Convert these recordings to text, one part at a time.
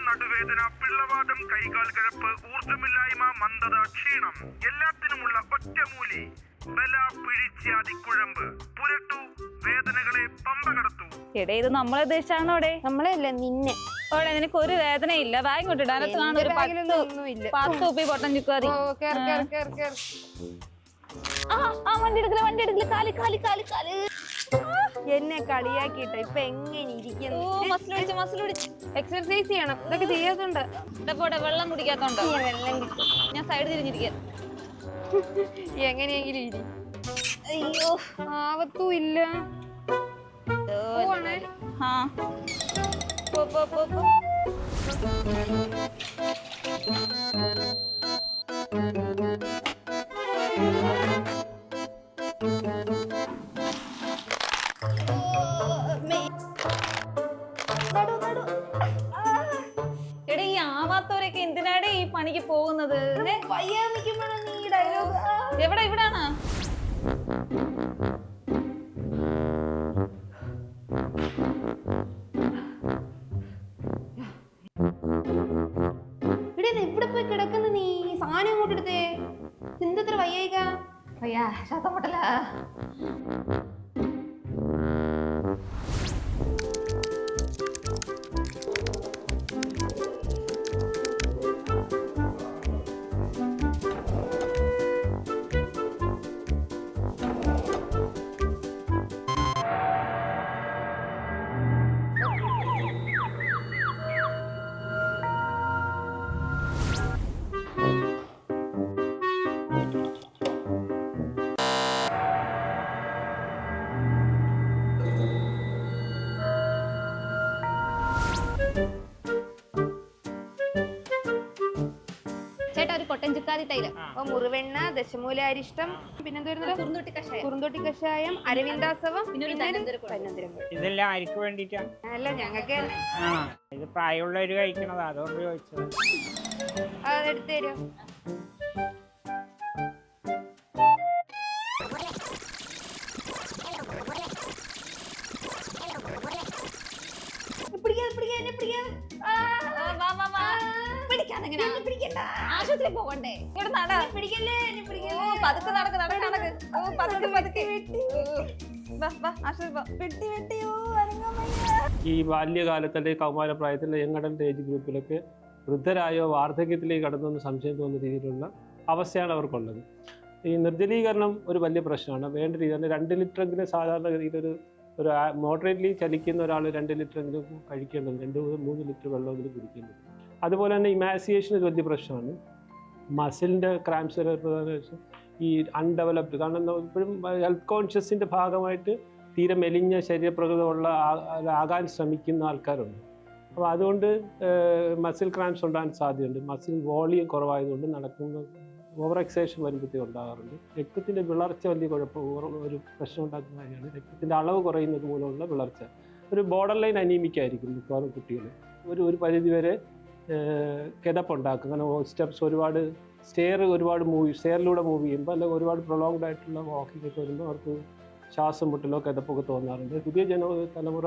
നടുവേദന, പിള്ളവാദം, കൈകാൽ കഴപ്പ്, ഊർജ്ജമില്ലായ്മ, മന്ദത, ക്ഷീണം എല്ലാത്തിനുമുള്ള ഒറ്റമൂലി ബല പിഴിച്ചാതി കുഴമ്പ്. പുരട്ടു, വേദനകളെ പമ്പ കടത്തു. എടേ ഇത് നമ്മളെ ഉദ്ദേശിച്ചാണോടെ? നമ്മളല്ല നിന്നെ. ഓടെ നിനക്ക് ഒരു വേദനയില്ല. ബാഗ് കൊണ്ടിട്ട് അതിനകത്ത് കാണും ഒരു 10 ഉപ്പി പൊട്ടൻ ചുക്കാതി. വണ്ടി എടുക്കല വണ്ടി എടുക്കല. കാലി കാലി കാലി കാല്. എന്നെ കളിയാക്കിട്ടോ ഇപ്പൊ എങ്ങനെ ഇരിക്കുന്നു. എക്സർസൈസ് ചെയ്യണം. ഇതൊക്കെ ചെയ്യാത്തുണ്ട്. പോട്ടെ, വെള്ളം കുടിക്കാത്തോണ്ട് വെള്ളം കിട്ടും. ഞാൻ സൈഡ് തിരിഞ്ഞിരിക്കാൻ. എങ്ങനെയെങ്കിലും ഇരി. അയ്യോ ആവത്തും ഇല്ല. എടേ ഈ ആവാത്തവരൊക്കെ എന്തിനാടേ ഈ പണിക്ക് പോകുന്നത്? എവിടെ ഇവിടാണ്? ഇവിടെ പോയി കിടക്കുന്ന നീ സാധനം അങ്ങോട്ട് എടുത്തേ. എന്തത്ര വയ്യേക്ക? അയ്യാ ശ്വാസം മുട്ടല. ചേട്ടാ ഒരു കൊട്ടൻ ചുക്കാതി തൈലം, മുറിവെണ്ണ, ദശമൂല അരിഷ്ടം, പിന്നെന്താ കുറുന്തോട്ടി കഷായം, അരവിന്ദാസവം, പിന്നെ ഇതെല്ലാം ആർക്ക് വേണ്ടിട്ടാ? അല്ല ഞങ്ങൾക്ക് ഇത് പ്രായമുള്ളവര് കഴിക്കണതാ, അതുകൊണ്ട് ചോദിച്ചത്. അതെടുത്ത് തരുമോ? ആശുപത്രി പോകണ്ടേ? പതുക്കെ നടക്ക് നടക്ക് നടക്ക്. പതുക്കെ പതുക്കെ. ഈ ബാല്യകാലത്തെ അല്ലെങ്കിൽ കൗമാരപ്രായത്തിലെ യങ് ഏജ് ഗ്രൂപ്പിലൊക്കെ വൃദ്ധരായോ വാർദ്ധക്യത്തിലേക്ക് കടന്നൊന്ന് സംശയം തോന്നുന്ന രീതിയിലുള്ള അവസ്ഥയാണ് അവർക്കുള്ളത്. ഈ നിർജ്ജലീകരണം ഒരു വലിയ പ്രശ്നമാണ്. വേണ്ട രീതിയിൽ 2 ലിറ്ററെങ്കിലും സാധാരണഗതിയിൽ ഒരു മോഡറേറ്റ്ലി ചലിക്കുന്ന ഒരാൾ 2 ലിറ്ററെങ്കിലും കഴിക്കേണ്ടത്, 2-3 ലിറ്റർ വെള്ളമെങ്കിലും കുടിക്കേണ്ടത്. അതുപോലെ തന്നെ ഇമാസിയേഷൻ ഒരു വലിയ പ്രശ്നമാണ്. മസിലിൻ്റെ ക്രാംസ് ഈ അൺഡെവലപ്ഡ്, കാരണം ഇപ്പോഴും ഹെൽത്ത് കോൺഷ്യസിൻ്റെ ഭാഗമായിട്ട് തീരെ മെലിഞ്ഞ ശരീരപ്രകൃതമുള്ള ആകാൻ ശ്രമിക്കുന്ന ആൾക്കാരുണ്ട്. അപ്പോൾ അതുകൊണ്ട് മസിൽ ക്രാംസ് ഉണ്ടാകാൻ സാധ്യതയുണ്ട്. മസിൽ വോളിയം കുറവായതുകൊണ്ട് നടക്കുന്ന ഓവർ എക്സേഷൻ വരുമ്പോഴത്തേക്കും ഉണ്ടാകാറുണ്ട്. രക്തത്തിൻ്റെ വിളർച്ച വലിയ ഒരു പ്രശ്നം ഉണ്ടാക്കുന്ന കാര്യമാണ്. രക്തത്തിൻ്റെ അളവ് കുറയുന്നത് മൂലമുള്ള വിളർച്ച ഒരു ബോർഡർ ലൈൻ അനീമിക്കായിരിക്കും മിക്കവാറും കുട്ടികൾ. ഒരു പരിധിവരെ കിതപ്പുണ്ടാക്കും. കാരണം സ്റ്റെപ്സ് ഒരുപാട് ഒരുപാട് സ്റ്റെയറിലൂടെ മൂവ് ചെയ്യുമ്പോൾ അല്ലെങ്കിൽ ഒരുപാട് പ്രൊലോങ്ഡ് ആയിട്ടുള്ള വാക്കിംഗ് ഒക്കെ വരുമ്പോൾ അവർക്ക് ശ്വാസം മുട്ടലോ കിതപ്പൊക്കെ തോന്നാറുണ്ട്. പുതിയ തലമുറ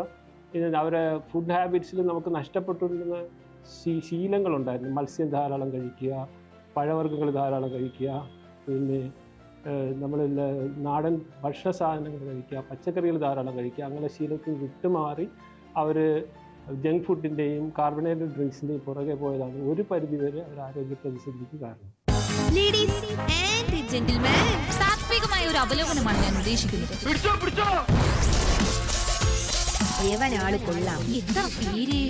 അവരെ ഫുഡ് ഹാബിറ്റ്സിൽ നമുക്ക് നഷ്ടപ്പെട്ടിരുന്ന ശീലങ്ങളുണ്ടായിരുന്നു. മത്സ്യം ധാരാളം കഴിക്കുക, പഴവർഗ്ഗങ്ങൾ ധാരാളം കഴിക്കുക, പിന്നെ നമ്മൾ നാടൻ ഭക്ഷണ സാധനങ്ങൾ കഴിക്കുക, പച്ചക്കറികൾ ധാരാളം കഴിക്കുക. അങ്ങനെ ശീലത്തിൽ വിട്ടുമാറി അവർ ജങ്ക് ഫുഡിൻ്റെയും കാർബണേറ്റഡ് ഡ്രിങ്ക്സിൻ്റെയും പുറകെ പോയതാണ് ഒരു പരിധിവരെ അവർ ആരോഗ്യ പ്രതിസന്ധിക്ക് കാരണം. സാത്വികമായ ഒരു അവലോകനമാണ് ഞാൻ ഉദ്ദേശിക്കുന്നത്. കൊള്ളാം. എന്താ പേര്?